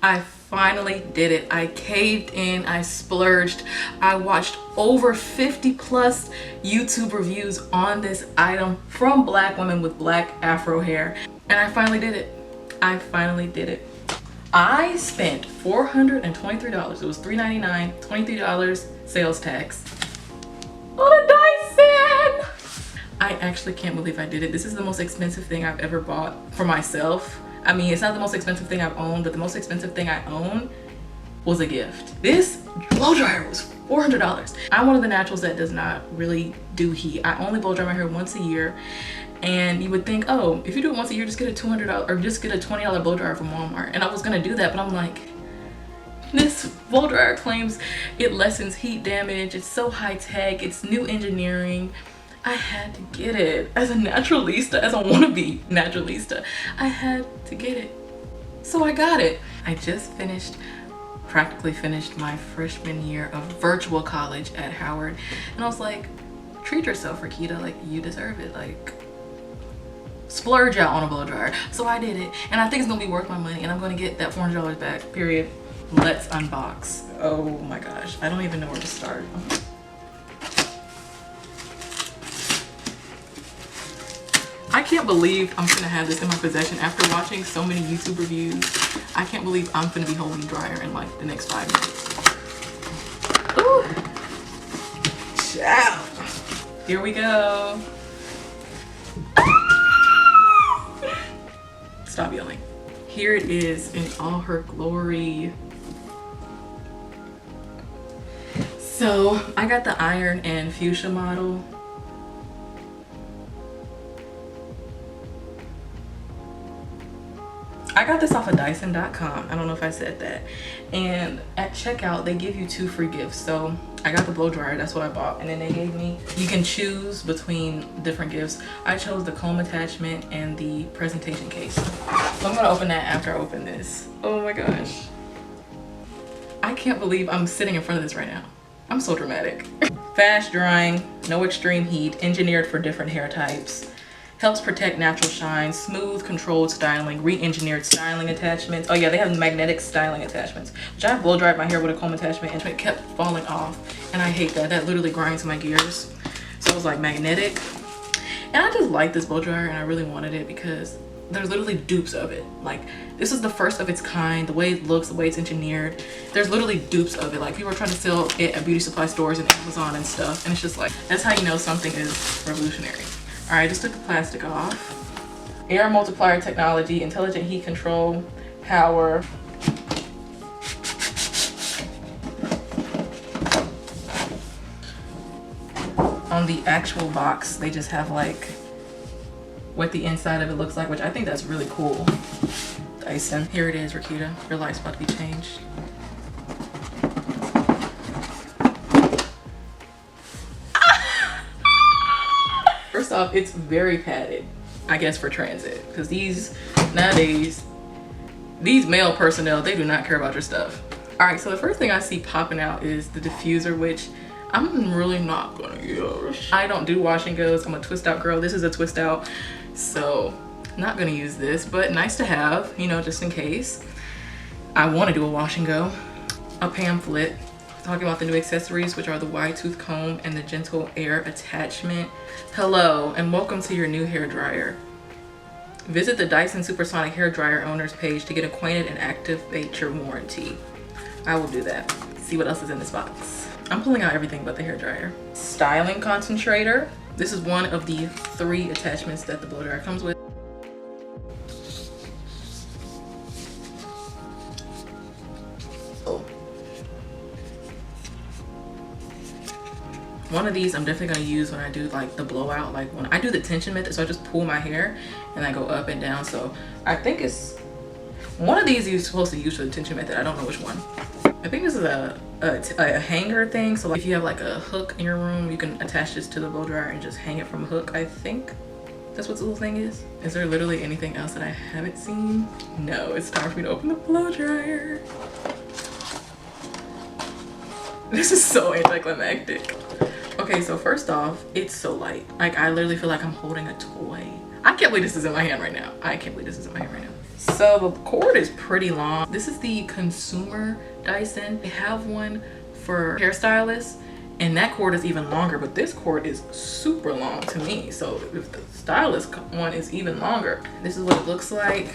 I finally did it. I caved in, I splurged. I watched over 50 plus YouTube reviews on this item from black women with black afro hair. And I finally did it. I finally did it. I spent $423. It was $3.99, $23 sales tax on a Dyson. I actually can't believe I did it. This is the most expensive thing I've ever bought for myself. I mean, it's not the most expensive thing I've owned, but the most expensive thing I own was a gift. This blow dryer was $400. I'm one of the naturals that does not really do heat. I only blow dry my hair once a year. And you would think, oh, if you do it once a year, just get a $200 or just get a $20 blow dryer from Walmart. And I was gonna do that, but I'm like, this blow dryer claims it lessens heat damage. It's so high tech, it's new engineering. I had to get it. As a naturalista, as a wannabe naturalista, I had to get it. So I got it. I just practically finished my freshman year of virtual college at Howard. And I was like, treat yourself, Rakita, like you deserve it. Like, splurge out on a blow dryer. So I did it. And I think it's gonna be worth my money and I'm gonna get that $400 back, period. Let's unbox. Oh my gosh, I don't even know where to start. I can't believe I'm gonna have this in my possession after watching so many YouTube reviews. I can't believe I'm gonna be holding dryer in like the next 5 minutes. Ooh. Ciao. Here we go. Stop yelling. Here it is in all her glory. So I got the iron and fuchsia model. I got this off of dyson.com. I don't know if I said that. And at checkout, they give you 2 free gifts. So I got the blow dryer, that's what I bought. And then they gave me, you can choose between different gifts. I chose the comb attachment and the presentation case. So I'm gonna open that after I open this. Oh my gosh. I can't believe I'm sitting in front of this right now. I'm so dramatic. Fast drying, no extreme heat, engineered for different hair types. Helps protect natural shine, smooth, controlled styling, re-engineered styling attachments. Oh yeah, they have magnetic styling attachments, which I blow dried my hair with a comb attachment and it kept falling off. And I hate that. That literally grinds my gears. So it was like magnetic. And I just like this blow dryer and I really wanted it because there's literally dupes of it. Like, this is the first of its kind. The way it looks, the way it's engineered. There's literally dupes of it. Like, people are trying to sell it at beauty supply stores and Amazon and stuff. And it's just like, that's how you know something is revolutionary. All right, just took the plastic off. Air multiplier technology, intelligent heat control, power. On the actual box, they just have like what the inside of it looks like, which I think that's really cool. Dyson. Here it is, Rakita. Your life's about to be changed. First off, it's very padded, I guess, for transit, because nowadays these male personnel, they do not care about your stuff. All right, so the first thing I see popping out is the diffuser, which I'm really not gonna use. I don't do wash and goes. I'm a twist out girl. This is a twist out, so not gonna use this, but nice to have, you know, just in case I want to do a wash and go. A pamphlet talking about the new accessories, which are the wide tooth comb and the gentle air attachment. Hello and welcome to your new hair dryer. Visit the Dyson Supersonic hair dryer owners page to get acquainted and activate your warranty. I will do that. See what else is in this box. I'm pulling out everything but the hair dryer. Styling concentrator. This is one of the 3 attachments that the blow dryer comes with. One of these I'm definitely gonna use when I do like the blowout, like when I do the tension method. So I just pull my hair and I go up and down. So I think it's one of these you're supposed to use for the tension method. I don't know which one. I think this is a hanger thing. So like if you have like a hook in your room, you can attach this to the blow dryer and just hang it from a hook. I think that's what this little thing is. Is there literally anything else that I haven't seen? No, it's time for me to open the blow dryer. This is so anticlimactic. Okay, so first off, it's so light. Like, I literally feel like I'm holding a toy. I can't believe this is in my hand right now. I can't believe this is in my hand right now. So the cord is pretty long. This is the consumer Dyson. They have one for hairstylists, and that cord is even longer, but this cord is super long to me. So if the stylist one is even longer, this is what it looks like.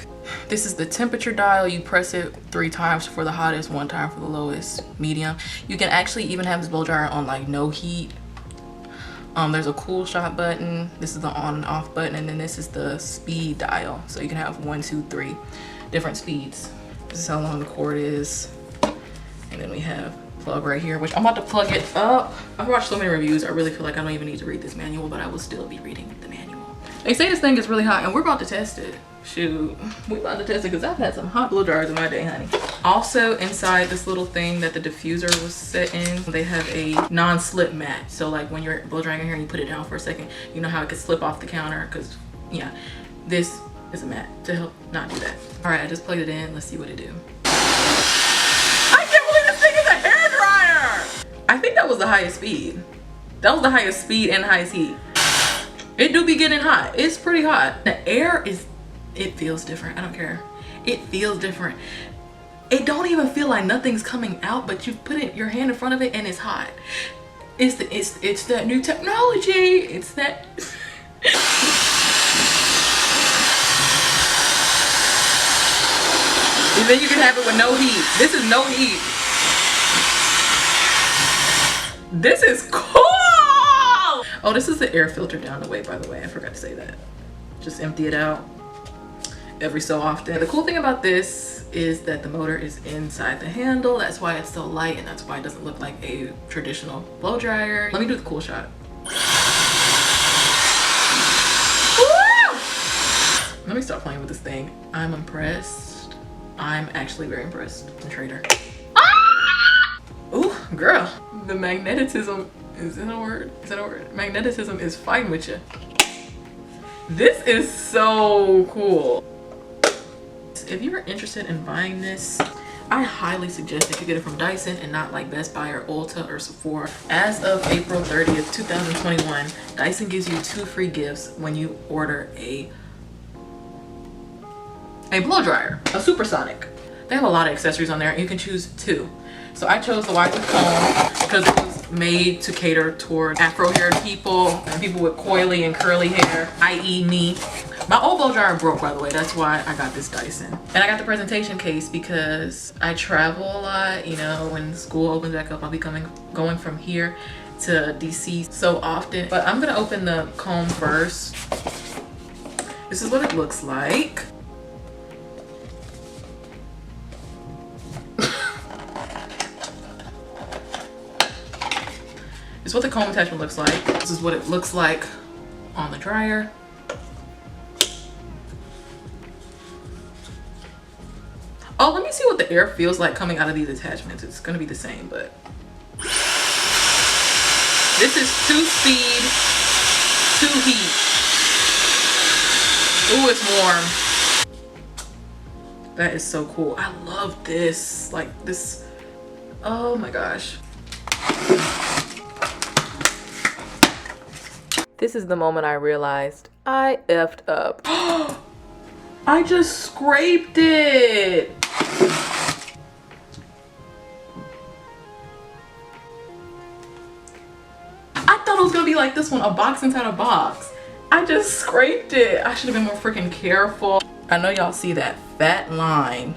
This is the temperature dial. You press it 3 times for the hottest, 1 time for the lowest, medium. You can actually even have this blow dryer on like no heat. There's a cool shot button. This is the on and off button, and then this is the speed dial. So you can have 1, 2, 3 different speeds. This is how long the cord is. And then we have plug right here, which I'm about to plug it up. I've watched so many reviews, I really feel like I don't even need to read this manual, but I will still be reading the manual. They say this thing is really hot, and we're about to test it. Shoot, we're about to test it because I've had some hot blow dryers in my day, honey. Also inside this little thing that the diffuser was set in, they have a non-slip mat. So like when you're blow drying your hair and you put it down for a second, you know how it could slip off the counter, because yeah, this is a mat to help not do that. All right, I just plugged it in. Let's see what it do. I can't believe this thing is a hair dryer. I think that was the highest speed. That was the highest speed and highest heat. It do be getting hot. It's pretty hot. The air is, it feels different. I don't care. It feels different. It don't even feel like nothing's coming out, but you put your hand in front of it and it's hot. It's that new technology. It's that. And then you can have it with no heat. This is no heat. This is cool. Oh, this is the air filter down the way, by the way. I forgot to say that. Just empty it out every so often. The cool thing about this is that the motor is inside the handle. That's why it's so light, and that's why it doesn't look like a traditional blow dryer. Let me do the cool shot. Woo! Let me stop playing with this thing. I'm impressed. I'm actually very impressed. I'm a trader. Ah! Ooh, girl. The magnetism, is that a word? Is that a word? Magnetism is fighting with you. This is so cool. If you're interested in buying this, I highly suggest that you get it from Dyson and not like Best Buy or Ulta or Sephora. As of April 30th, 2021, Dyson gives you 2 free gifts when you order a blow dryer, a supersonic. They have a lot of accessories on there, and you can choose 2. So I chose the wide comb because it was made to cater toward afro-haired people and people with coily and curly hair, i.e. me. My old blow dryer broke, by the way. That's why I got this Dyson. And I got the presentation case because I travel a lot. You know, when school opens back up, I'll be going from here to DC so often. But I'm gonna open the comb first. This is what it looks like. This is what the comb attachment looks like. This is what it looks like on the dryer. Oh, let me see what the air feels like coming out of these attachments. It's gonna be the same, but this is 2 speed, 2 heat. Ooh, it's warm. That is so cool. I love this. Like this. Oh my gosh. This is the moment I realized I effed up. I just scraped it. I thought it was gonna be like this one, a box inside a box. I just scraped it. I should have been more freaking careful. I know y'all see that fat line.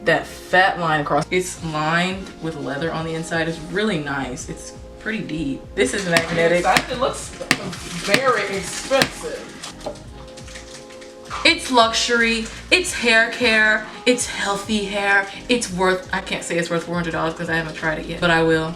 That fat line across. It's lined with leather on the inside. It's really nice. It's pretty deep. This is magnetic. It looks very expensive. It's luxury, it's hair care, it's healthy hair. It's worth, I can't say it's worth $400 because I haven't tried it yet, but I will.